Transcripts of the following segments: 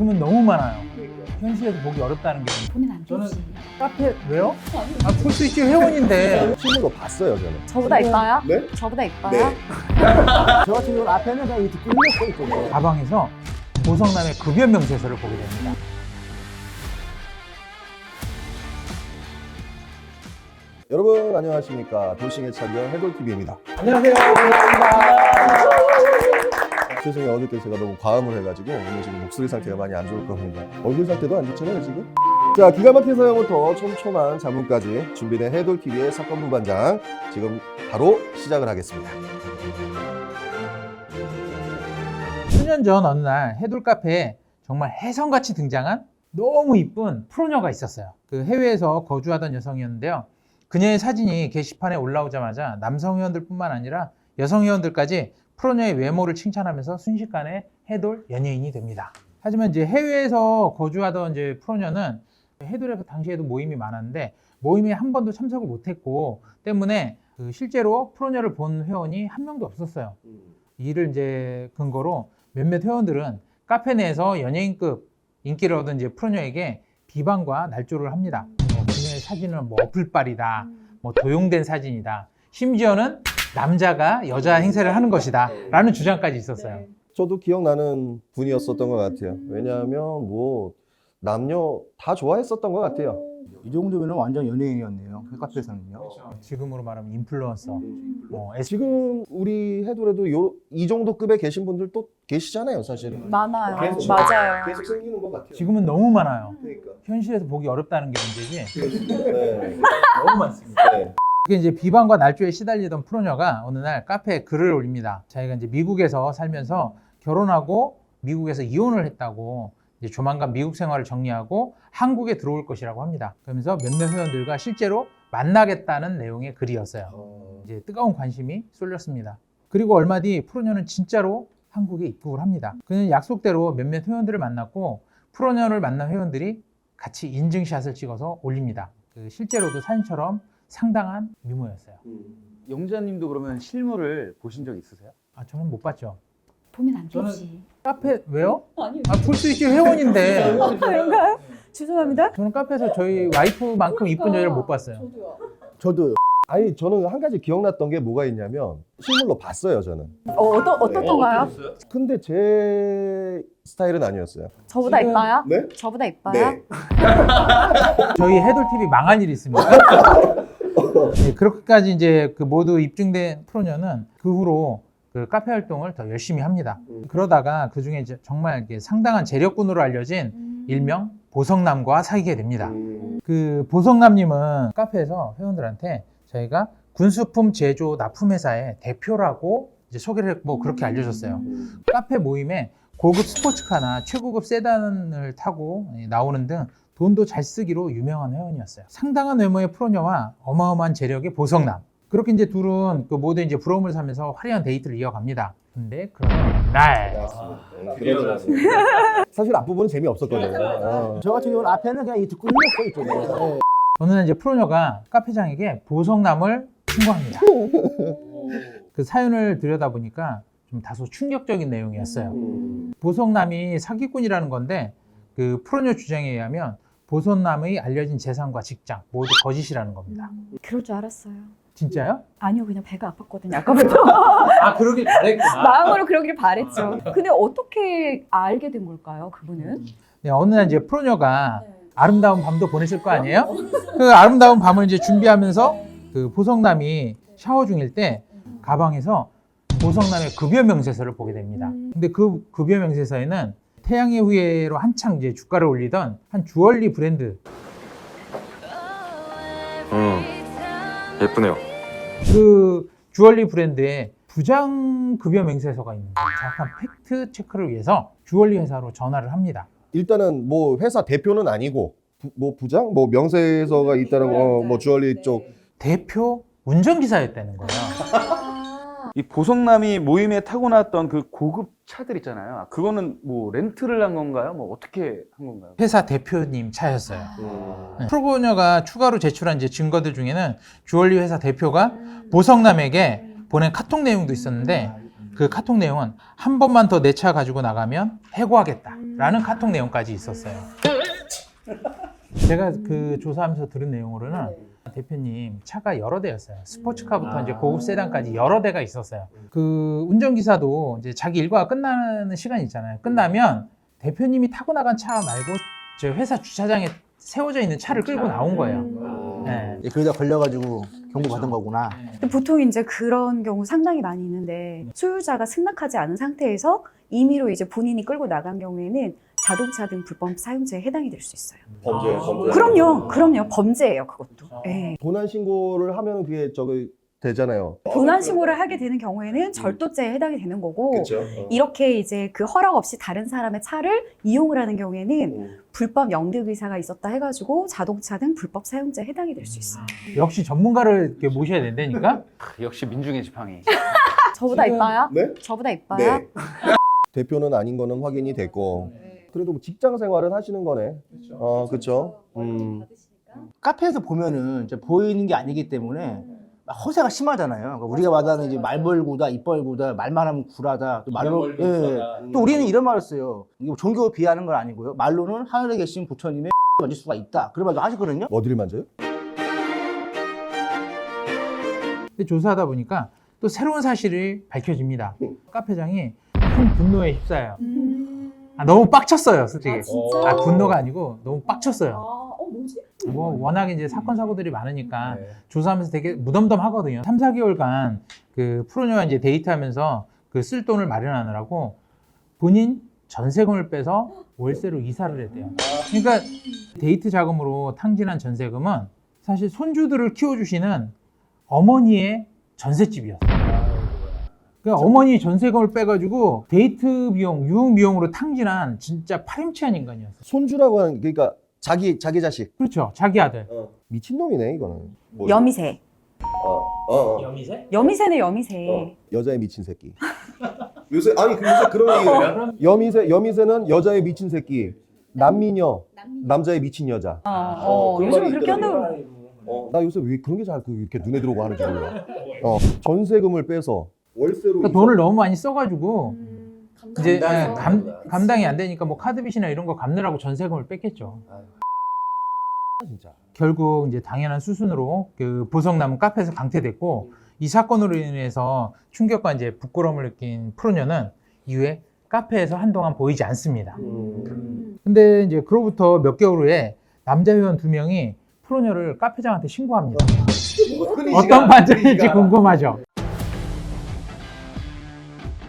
지금은 너무 많아요. 현실에서 보기 어렵다는 게. 보면 안 저는 되지. 카페 왜요? 풀스위치 회원인데. 실물로 봤어요, 저는. 저보다 이뻐요? 네? 저보다 이뻐요? 네. 저 같은 경우는 앞에는 그냥 이렇게 뚫려 있거든요. 가방에서 보성남의 급여 명세서를 보게 됩니다. 여러분 안녕하십니까. 돌싱의 차기형 해돌TV입니다. 안녕하세요. 반갑습니다. 죄송해요. 어저께 제가 너무 과음을 해가지고 오늘 지금 목소리 상태가 많이 안 좋을 겁니다. 얼굴 상태도 안 좋잖아요, 지금? 자, 기가 막힌 사연부터 촘촘한 자문까지 준비된 해돌TV의 사건 부반장 지금 바로 시작을 하겠습니다. 수년 전 어느 날 해돌 카페에 정말 혜성같이 등장한 너무 이쁜 프로녀가 있었어요. 그 해외에서 거주하던 여성이었는데요. 그녀의 사진이 게시판에 올라오자마자 남성 회원들뿐만 아니라 여성 회원들까지 프로녀의 외모를 칭찬하면서 순식간에 해돌 연예인이 됩니다. 하지만 이제 해외에서 거주하던 이제 프로녀는 해돌에서 당시에도 모임이 많았는데 모임에 한 번도 참석을 못했고 때문에 그 실제로 프로녀를 본 회원이 한 명도 없었어요. 이를 이제 근거로 몇몇 회원들은 카페 내에서 연예인급 인기를 얻은 이제 프로녀에게 비방과 날조를 합니다. 그녀의 사진은 뭐 어플빨이다, 뭐 도용된 사진이다, 심지어는 남자가 여자 행세를 하는 것이다 라는 주장까지 있었어요. 저도 기억나는 분이었었던 것 같아요. 왜냐하면 뭐 남녀 다 좋아했었던 것 같아요. 이 정도면 완전 연예인이었네요. 그 카페에서는요. 지금으로 말하면 인플루언서. 지금 우리 해돌에도 이 정도 급에 계신 분들 또 계시잖아요, 사실은. 많아요. 계속 맞아요. 계속 생기는 것 같아요. 지금은 너무 많아요. 그러니까. 현실에서 보기 어렵다는 게 문제지. 네. 너무 많습니다. 네. 그게 이제 비방과 날조에 시달리던 프로녀가 어느 날 카페에 글을 올립니다. 자기가 이제 미국에서 살면서 결혼하고 미국에서 이혼을 했다고 이제 조만간 미국 생활을 정리하고 한국에 들어올 것이라고 합니다. 그러면서 몇몇 회원들과 실제로 만나겠다는 내용의 글이었어요. 이제 뜨거운 관심이 쏠렸습니다. 그리고 얼마 뒤 프로녀는 진짜로 한국에 입국을 합니다. 그는 약속대로 몇몇 회원들을 만났고 프로녀를 만난 회원들이 같이 인증샷을 찍어서 올립니다. 실제로도 사진처럼 상당한 미모였어요. 영자님도 그러면 실물을 보신 적 있으세요? 저는 못 봤죠. 보면 안 저는- 되지. 카페 왜요? 아니요. 풀스위치 회원인데. 그런가요? 죄송합니다. 저는 카페에서 저희 와이프만큼 이쁜 여자를 못 봤어요. 저도요. 아니 저는 한 가지 기억났던 게 뭐가 있냐면 실물로 봤어요, 저는. 어떻던가요? 근데 제 스타일은 아니었어요. 저보다 지금- 이뻐요? 네? 저보다 이뻐요? 네. 저희 해돌TV 망할 일이 있습니다. 네, 그렇게까지 이제 그 모두 입증된 프로녀는 그 후로 그 카페 활동을 더 열심히 합니다. 그러다가 그 중에 이제 정말 이렇게 상당한 재력군으로 알려진 일명 보성남과 사귀게 됩니다. 그 보성남님은 카페에서 회원들한테 저희가 군수품 제조 납품회사의 대표라고 이제 소개를 했고 그렇게 알려줬어요. 카페 모임에 고급 스포츠카나 최고급 세단을 타고 나오는 등 돈도 잘 쓰기로 유명한 회원이었어요. 상당한 외모의 프로녀와 어마어마한 재력의 보성남. 그렇게 이제 둘은 그 모두 이제 부러움을 사면서 화려한 데이트를 이어갑니다. 근데 그런 날 사실 앞부분은 재미없었거든요. 저 같은 경우는 앞에는 그냥 이렇게 뚫려 있거든요. 어느 날 이제 프로녀가 카페장에게 보성남을 신고합니다. 그 사연을 들여다보니까 좀 다소 충격적인 내용이었어요. 보성남이 사기꾼이라는 건데 그 프로녀 주장에 의하면 보성남의 알려진 재산과 직장 모두 거짓이라는 겁니다. 그럴 줄 알았어요. 진짜요? 아니요, 그냥 배가 아팠거든요. 아까부터. 그러길 잘했구나. 마음으로 그러길 바랬죠. 근데 어떻게 알게 된 걸까요, 그분은? 네, 어느 날 이제 프로녀가 아름다운 밤도 보냈을 거 아니에요? 그 아름다운 밤을 이제 준비하면서 그 보성남이 샤워 중일 때 가방에서 보성남의 급여 명세서를 보게 됩니다. 근데 그 급여 명세서에는 태양의 후예로 한창 이제 주가를 올리던 한 주얼리 브랜드 예쁘네요. 그 주얼리 브랜드의 부장 급여 명세서가 있는 거예요. 정확한 팩트 체크를 위해서 주얼리 회사로 전화를 합니다. 일단은 뭐 회사 대표는 아니고 뭐 부장, 뭐 명세서가 있다는 거, 뭐 주얼리 쪽. 대표 운전기사였다는 거예요. 이 보성남이 모임에 타고 나왔던 그 고급 차들 있잖아요. 그거는 뭐 렌트를 한 건가요? 뭐 어떻게 한 건가요? 회사 대표님 차였어요. 네. 프로녀가 추가로 제출한 이제 증거들 중에는 주얼리 회사 대표가 보성남에게 보낸 카톡 내용도 있었는데 그 카톡 내용은 한 번만 더 내 차 가지고 나가면 해고하겠다라는 카톡 내용까지 있었어요. 제가 그 조사하면서 들은 내용으로는 대표님 차가 여러 대였어요. 스포츠카부터 이제 고급 세단까지 여러 대가 있었어요. 그 운전기사도 이제 자기 일과가 끝나는 시간이 있잖아요. 끝나면 대표님이 타고 나간 차 말고 저 회사 주차장에 세워져 있는 차를 끌고 나온 거예요. 네. 그러다 걸려가지고 경고 받은 거구나. 근데 보통 이제 그런 경우 상당히 많이 있는데 소유자가 승낙하지 않은 상태에서 임의로 이제 본인이 끌고 나간 경우에는 자동차 등 불법 사용죄에 해당이 될 수 있어요. 범죄. 그럼요. 범죄예요, 그것도. 예. 도난 신고를 하면 그게 저기 되잖아요. 도난 신고를 하게 되는 경우에는 절도죄에 해당이 되는 거고 그렇죠. 이렇게 이제 그 허락 없이 다른 사람의 차를 이용을 하는 경우에는 불법 영득 의사가 있었다 해가지고 자동차 등 불법 사용죄에 해당이 될 수 있어요. 역시 전문가를 이렇게 모셔야 된다니까. 역시 민중의 지팡이. 저보다 지금- 이뻐요? 네? 저보다 이뻐요? 네. 대표는 아닌 거는 확인이 됐고 그래도 뭐 직장 생활은 하시는 거네. 그렇죠. 카페에서 보면은 이제 보이는 게 아니기 때문에 막 허세가 심하잖아요. 그러니까 우리가 말하는 이제 말벌구다, 입벌구다, 말만 하면 구라다. 또 말로, 예. 또 우리는 이런 말을 써요. 이거 종교 비하하는 건 아니고요. 말로는 하늘에 계신 부처님의 만질 수가 있다. 그런 말도 하시거든요. 어디를 만져요? 근데 조사하다 보니까 또 새로운 사실이 밝혀집니다. 카페장이 큰 분노에 휩싸여요. 너무 빡쳤어요, 솔직히. 진짜? 분노가 아니고 너무 빡쳤어요. 뭐지? 뭐 워낙 이제 사건 사고들이 많으니까 조사하면서 되게 무덤덤하거든요. 3, 4개월간 그 프로녀와 이제 데이트하면서 그 쓸 돈을 마련하느라고 본인 전세금을 빼서 월세로 이사를 했대요. 그러니까 데이트 자금으로 탕진한 전세금은 사실 손주들을 키워주시는 어머니의 전셋집이었어요. 그러니까 어머니 전세금을 빼가지고 데이트 비용, 유흥 비용으로 탕진한 진짜 파렴치한 인간이었어요. 손주라고 하는 게 그러니까 자기 자식. 그렇죠. 자기 아들. 미친놈이네 이거는. 뭐, 여미새. 여미새? 여미새네, 여미새. 여자의 미친 새끼. 요새 그런 얘기예요. 여미새는 여자의 미친 새끼. 남미녀. 남자의 미친 여자. 그런 요즘에 말이 그렇게 있더라고요. 한다고. 나 요새 왜 그런 게 잘 이렇게 눈에 들어오고 하는지 몰라. 전세금을 빼서 월세로 그러니까 돈을 너무 많이 써가지고 이제 감당이 안 되니까 뭐 카드빚이나 이런 거 갚느라고 전세금을 뺐겠죠. 진짜. 결국 이제 당연한 수순으로 그 보석 남은 카페에서 강퇴됐고 이 사건으로 인해서 충격과 이제 부끄러움을 느낀 프로녀는 이후에 카페에서 한동안 보이지 않습니다. 근데 이제 그로부터 몇 개월 후에 남자 회원 2명이 프로녀를 카페장한테 신고합니다. 어떤 반전일지 궁금하죠?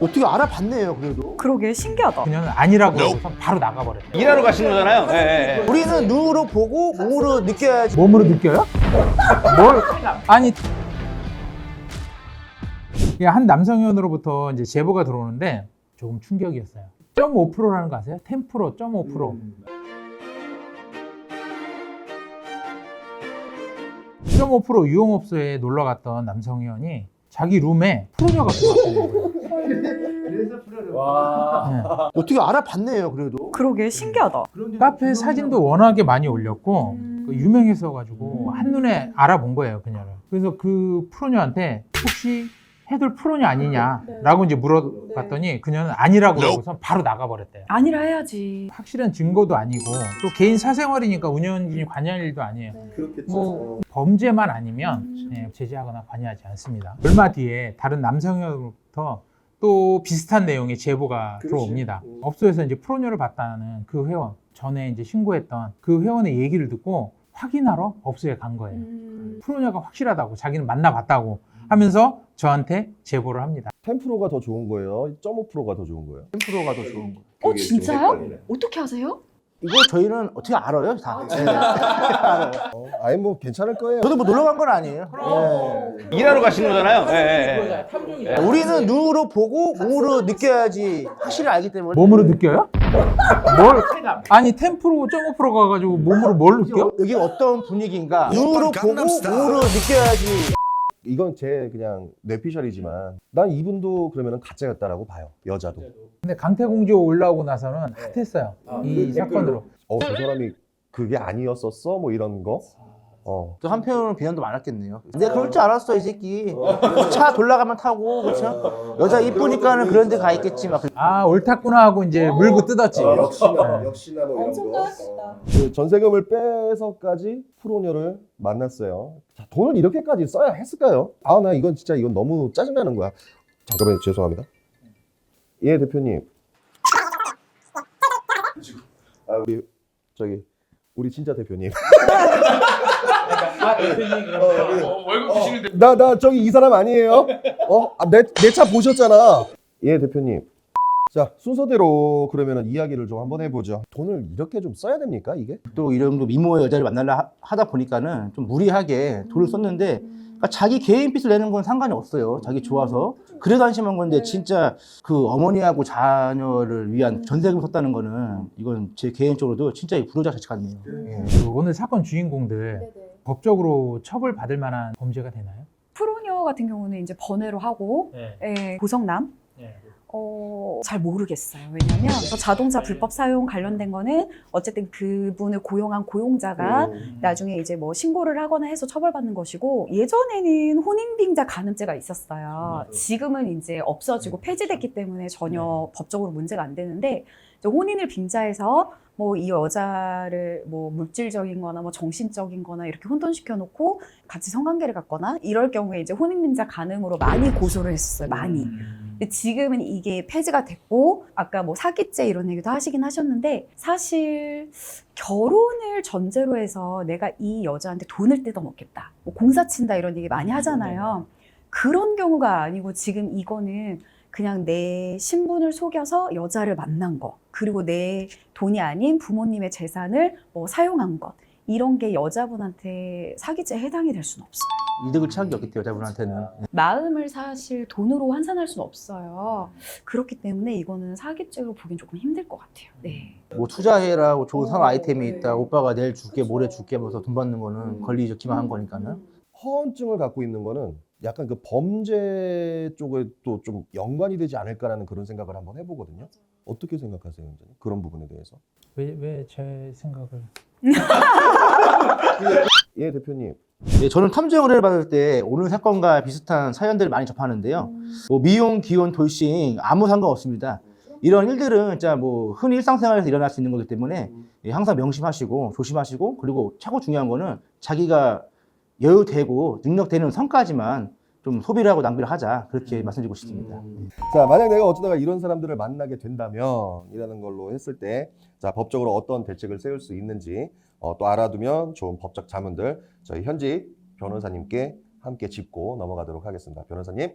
어떻게 알아봤네요, 그래도. 그러게, 신기하다. 그녀는 아니라고 그러고서 바로 나가버렸대요. 일하러 가신 거잖아요. 예. 우리는 눈으로 보고 몸으로 느껴야지. 몸으로 느껴요? 뭘? 아니, 한 남성 회원으로부터 이제 제보가 들어오는데 조금 충격이었어요. 0.5%라는 거 아세요? 10%, 0.5%. 0.5% 유흥업소에 놀러 갔던 남성 회원이 자기 룸에 프로녀가 들어왔다는 거예요. 어떻게 알아봤네요, 그래도. 그러게, 신기하다. 카페 사진도 워낙에 많이 올렸고 유명했어가지고 한눈에 알아본 거예요, 그녀를. 그래서 그 프로녀한테 혹시 해돌 프로녀 아니냐라고 이제 물어봤더니 그녀는 아니라고 그러고서 바로 나가버렸대요. 아니라 해야지. 확실한 증거도 아니고 또 개인 사생활이니까 운영진이 관여할 일도 아니에요. 그렇겠죠. 뭐 범죄만 아니면 제지하거나 관여하지 않습니다. 얼마 뒤에 다른 남성으로부터 또 비슷한 내용의 제보가 들어옵니다. 업소에서 이제 프로녀를 봤다는 그 회원, 전에 이제 신고했던 그 회원의 얘기를 듣고 확인하러 업소에 간 거예요. 프로녀가 확실하다고, 자기는 만나봤다고 하면서 저한테 제보를 합니다. 10%가 더 좋은 거예요? 0.5%가 더 좋은 거예요? 10%가 더 좋은 거. 그게 좀 진짜요? 헷갈리네. 어떻게 하세요? 이거 저희는 어떻게 알아요, 다. 네. 알아요. 아니 뭐 괜찮을 거예요. 저도 뭐 놀러 간 건 아니에요. 일하러 가신 거잖아요. 예. 우리는 눈으로 보고 몸으로 느껴야지 확실히 알기 때문에. 몸으로 느껴요? 뭘? 아니 10% 0.5% 가가지고 몸으로 뭘 느껴? 여기 어떤 분위기인가 눈으로 보고 몸으로 느껴야지. 이건 제 그냥 뇌피셜이지만 난 이분도 그러면은 가짜였다라고 봐요. 여자도. 근데 강태공주 올라오고 나서는 핫했어요. 이 사건으로. 저 사람이 그게 아니었었어? 뭐 이런 거? 또 한편으로는 비난도 많았겠네요. 내가 그럴 줄 알았어 이 새끼. 차 돌아가면 타고 그렇죠? 여자 이쁘니까는 그런 데 가 있겠지 막. 아 옳았구나 하고 이제 물고 뜯었지. 역시나 뭐 이런 엄청 거. 따뜻하다. 그 전세금을 빼서까지 프로녀를 만났어요. 자, 돈을 이렇게까지 써야 했을까요? 아, 나 이건 진짜 이건 너무 짜증나는 거야. 잠깐만요, 죄송합니다. 예, 대표님. 아, 우리 진짜 대표님. 아 대표님 그럼 월급 주시는데. 나 저기 이 사람 아니에요? 내 차 보셨잖아. 예, 대표님. 자, 순서대로 그러면은 이야기를 좀 한번 해보죠. 돈을 이렇게 좀 써야 됩니까, 이게? 또 이런 미모의 여자를 만나려 하다 보니까는 좀 무리하게 돈을 썼는데 그러니까 자기 개인 빚을 내는 건 상관이 없어요. 자기 좋아서. 그래도 한심한 건데 진짜 그 어머니하고 자녀를 위한 전세금 썼다는 거는 이건 제 개인적으로도 진짜 불효자식 같네요. 예. 그 오늘 사건 주인공들 네네. 법적으로 처벌받을 만한 범죄가 되나요? 프로녀 같은 경우는 이제 번외로 하고 고성남 잘 모르겠어요. 왜냐하면 자동차 불법 사용 관련된 거는 어쨌든 그분을 고용한 고용자가 나중에 이제 뭐 신고를 하거나 해서 처벌받는 것이고, 예전에는 혼인빙자 간음죄가 있었어요. 지금은 이제 없어지고 폐지됐기 때문에 전혀 법적으로 문제가 안 되는데, 이제 혼인을 빙자해서 뭐 이 여자를 뭐 물질적인 거나 뭐 정신적인 거나 이렇게 혼돈시켜 놓고 같이 성관계를 갖거나 이럴 경우에 이제 혼인빙자 간음으로 많이 고소를 했었어요. 많이. 근데 지금은 이게 폐지가 됐고, 아까 뭐 사기죄 이런 얘기도 하시긴 하셨는데, 사실 결혼을 전제로 해서 내가 이 여자한테 돈을 뜯어먹겠다, 뭐 공사 친다 이런 얘기 많이 하잖아요. 그런 경우가 아니고 지금 이거는 그냥 내 신분을 속여서 여자를 만난 거, 그리고 내 돈이 아닌 부모님의 재산을 뭐 사용한 것, 이런 게 여자분한테 사기죄에 해당이 될 수는 없어요. 이득을 취하기 없기 때문에 여자분한테는. 마음을 사실 돈으로 환산할 수는 없어요. 그렇기 때문에 이거는 사기죄로 보긴 조금 힘들 것 같아요. 네. 뭐 투자해라, 뭐 좋은 상 아이템이 있다, 오빠가 내일 줄게, 모레 줄게 하면서 돈 받는 거는 권리 기만한 거니까는. 허언증을 갖고 있는 거는 약간 그 범죄 쪽에 또 좀 연관이 되지 않을까라는 그런 생각을 한번 해보거든요. 어떻게 생각하세요, 원장님? 그런 부분에 대해서? 왜 제 생각을? 예, 대표님. 네, 저는 탐정 의뢰를 받을 때 오늘 사건과 비슷한 사연들을 많이 접하는데요. 뭐 미용, 기혼, 돌싱 아무 상관없습니다. 이런 일들은 진짜 뭐 흔히 일상생활에서 일어날 수 있는 거기 때문에 항상 명심하시고 조심하시고, 그리고 최고 중요한 거는 자기가 여유되고 능력되는 선까지만 좀 소비를 하고 낭비를 하자, 그렇게 말씀드리고 싶습니다. 자, 만약 내가 어쩌다가 이런 사람들을 만나게 된다면 이라는 걸로 했을 때, 자, 법적으로 어떤 대책을 세울 수 있는지 또 알아두면 좋은 법적 자문들 저희 현직 변호사님께 함께 짚고 넘어가도록 하겠습니다. 변호사님.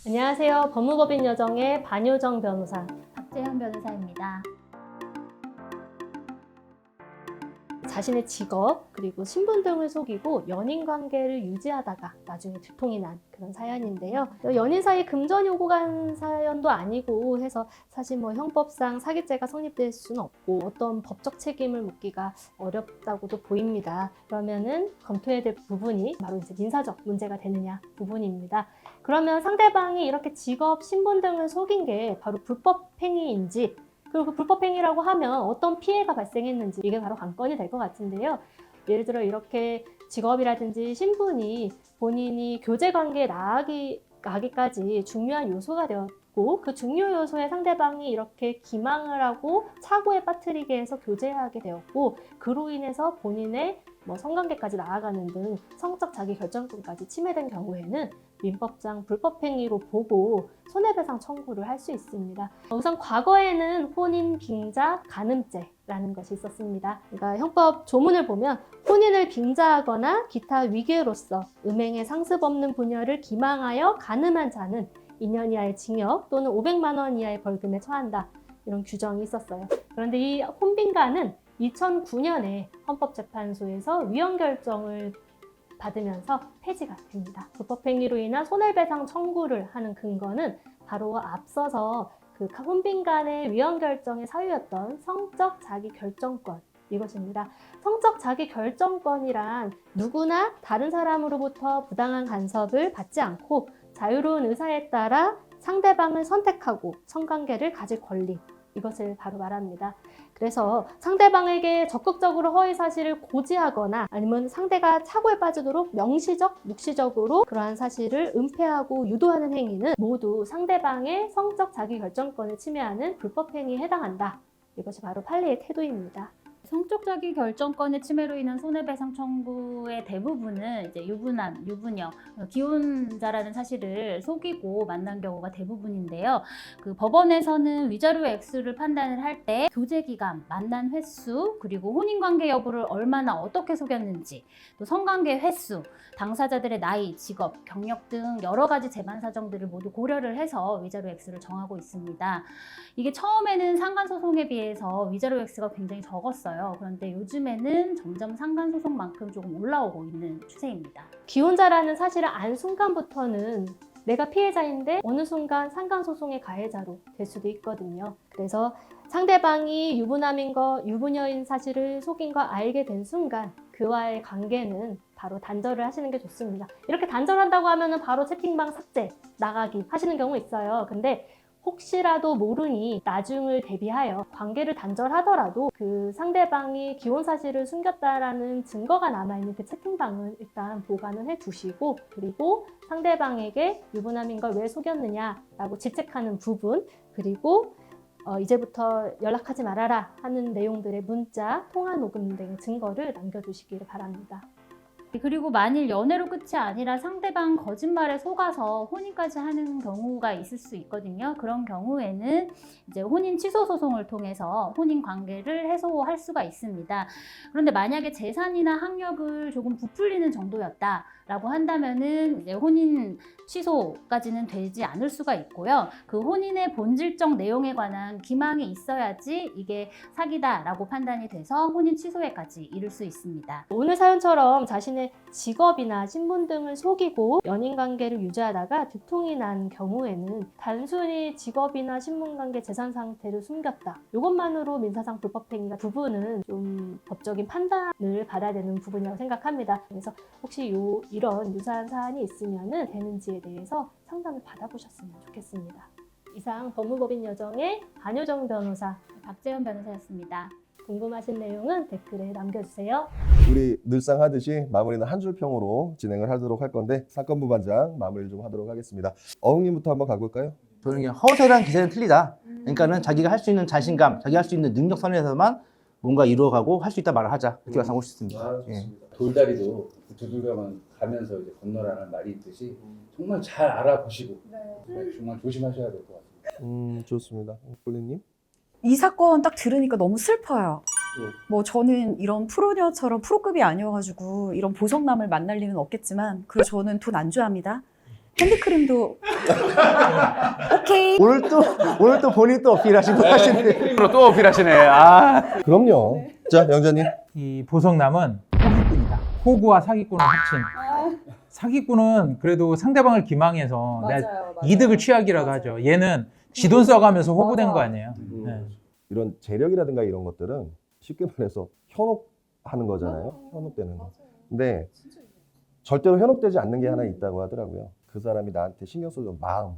안녕하세요. 법무법인 여정의 반효정 변호사. 박재현 변호사입니다. 자신의 직업 그리고 신분 등을 속이고 연인 관계를 유지하다가 나중에 두통이 난 그런 사연인데요. 연인 사이 금전이 오고 간 사연도 아니고 해서 사실 뭐 형법상 사기죄가 성립될 수는 없고 어떤 법적 책임을 묻기가 어렵다고도 보입니다. 그러면은 검토해야 될 부분이 바로 이제 민사적 문제가 되느냐 부분입니다. 그러면 상대방이 이렇게 직업, 신분 등을 속인 게 바로 불법 행위인지, 그리고 그 불법 행위라고 하면 어떤 피해가 발생했는지, 이게 바로 관건이 될 것 같은데요. 예를 들어 이렇게 직업이라든지 신분이 본인이 교제 관계에 나가기까지 중요한 요소가 되었고, 그 중요 요소에 상대방이 이렇게 기망을 하고 착오에 빠뜨리게 해서 교제하게 되었고, 그로 인해서 본인의 뭐 성관계까지 나아가는 등 성적 자기 결정권까지 침해된 경우에는 민법상 불법행위로 보고 손해배상 청구를 할 수 있습니다. 우선 과거에는 혼인 빙자 간음죄라는 것이 있었습니다. 그러니까 형법 조문을 보면 혼인을 빙자하거나 기타 위계로서 음행의 상습 없는 부녀를 기망하여 간음한 자는 2년 이하의 징역 또는 500만 원 이하의 벌금에 처한다, 이런 규정이 있었어요. 그런데 이 혼빙가는 2009년에 헌법재판소에서 위헌 결정을 받으면서 폐지가 됩니다. 불법행위로 인한 손해배상 청구를 하는 근거는 바로 앞서서 그 혼빙간의 위헌 결정의 사유였던 성적 자기 결정권, 이것입니다. 성적 자기 결정권이란 누구나 다른 사람으로부터 부당한 간섭을 받지 않고 자유로운 의사에 따라 상대방을 선택하고 성관계를 가질 권리, 이것을 바로 말합니다. 그래서 상대방에게 적극적으로 허위 사실을 고지하거나 아니면 상대가 착오에 빠지도록 명시적, 묵시적으로 그러한 사실을 은폐하고 유도하는 행위는 모두 상대방의 성적 자기결정권을 침해하는 불법 행위에 해당한다. 이것이 바로 판례의 태도입니다. 성적 자기 결정권의 침해로 인한 손해배상 청구의 대부분은 이제 유부남, 유부녀, 기혼자라는 사실을 속이고 만난 경우가 대부분인데요. 그 법원에서는 위자료 액수를 판단을 할 때 교제 기간, 만난 횟수, 그리고 혼인 관계 여부를 얼마나 어떻게 속였는지, 또 성관계 횟수, 당사자들의 나이, 직업, 경력 등 여러 가지 재반 사정들을 모두 고려를 해서 위자료 액수를 정하고 있습니다. 이게 처음에는 상간소송에 비해서 위자료 액수가 굉장히 적었어요. 그런데 요즘에는 점점 상간소송만큼 조금 올라오고 있는 추세입니다. 기혼자라는 사실을 안 순간부터는 내가 피해자인데 어느 순간 상간소송의 가해자로 될 수도 있거든요. 그래서 상대방이 유부남인 거, 유부녀인 사실을 속인 거 알게 된 순간 그와의 관계는 바로 단절을 하시는 게 좋습니다. 이렇게 단절한다고 하면은 바로 채팅방 삭제, 나가기 하시는 경우 있어요. 근데 혹시라도 모르니 나중을 대비하여 관계를 단절하더라도 그 상대방이 기혼 사실을 숨겼다라는 증거가 남아있는 그 채팅방은 일단 보관을 해두시고, 그리고 상대방에게 유부남인 걸 왜 속였느냐라고 질책하는 부분, 그리고 이제부터 연락하지 말아라 하는 내용들의 문자, 통화 녹음 등 증거를 남겨두시기를 바랍니다. 그리고 만일 연애로 끝이 아니라 상대방 거짓말에 속아서 혼인까지 하는 경우가 있을 수 있거든요. 그런 경우에는 이제 혼인 취소 소송을 통해서 혼인 관계를 해소할 수가 있습니다. 그런데 만약에 재산이나 학력을 조금 부풀리는 정도였다라고 한다면은 이제 혼인 취소까지는 되지 않을 수가 있고요. 그 혼인의 본질적 내용에 관한 기망이 있어야지 이게 사기다라고 판단이 돼서 혼인 취소에까지 이를 수 있습니다. 오늘 사연처럼 자신의 직업이나 신분 등을 속이고 연인관계를 유지하다가 두통이 난 경우에는 단순히 직업이나 신분관계 재산 상태를 숨겼다, 이것만으로 민사상 불법행위가 부분은 좀 법적인 판단을 받아야 되는 부분이라고 생각합니다. 그래서 혹시 이런 유사한 사안이 있으면 되는지에 대해서 상담을 받아보셨으면 좋겠습니다. 이상 법무법인 여정의 안효정 변호사, 박재현 변호사였습니다. 궁금하신 내용은 댓글에 남겨주세요. 우리 늘상 하듯이 마무리는 한 줄 평으로 진행을 하도록 할 건데 사건부 반장 마무리를 좀 하도록 하겠습니다. 어흥님부터 한번 가볼까요? 저는 그냥 허세랑 기세는 틀리다. 그러니까는 자기가 할 수 있는 자신감, 자기가 할 수 있는 능력 선에서만 뭔가 이루어가고 할 수 있다 말을 하자. 이렇게 말씀하고 싶습니다. 예. 돌다리도 두들겨만 가면서 이제 건너라는 말이 있듯이 정말 잘 알아보시고 정말 조심하셔야 될 것 같습니다. 좋습니다. 폴리님? 이 사건 딱 들으니까 너무 슬퍼요. 뭐 저는 이런 프로녀처럼 프로급이 아니어가지고 이런 보석남을 만날 일은 없겠지만, 그리고 저는 돈 안 좋아합니다. 핸드크림도 오케이. 오늘 또 본인 또 어필하시고 하시는데. 크림으로 또 어필하시네. 아. 그럼요. 자, 영자님. 이 보석남은 호기꾼이다. 호구와 사기꾼을 합친. 사기꾼은 그래도 상대방을 기망해서 내가 이득을 취하기라도 하죠. 얘는 지 돈 써가면서 호구된 거 아니에요. 네. 이런 재력이라든가 이런 것들은 쉽게 말해서 현혹하는 거잖아요. 현혹되는 거. 근데 절대로 현혹되지 않는 게 하나 있다고 하더라고요. 그 사람이 나한테 신경 써준 마음.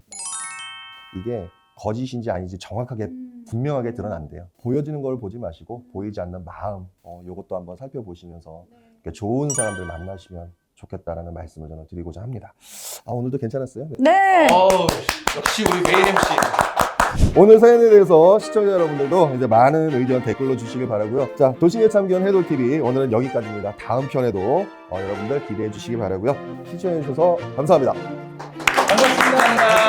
이게 거짓인지 아닌지 정확하게 분명하게 드러난대요. 보여지는 걸 보지 마시고 보이지 않는 마음, 요것도 한번 살펴보시면서 좋은 사람들 만나시면 좋겠다라는 말씀을 저는 드리고자 합니다. 오늘도 괜찮았어요? 네. 역시 우리 메인 MC. 오늘 사연에 대해서 시청자 여러분들도 이제 많은 의견 댓글로 주시길 바라고요. 자, 도시계 참견 해돌TV 오늘은 여기까지입니다. 다음 편에도 여러분들 기대해 주시기 바라고요. 시청해 주셔서 감사합니다. 반갑습니다.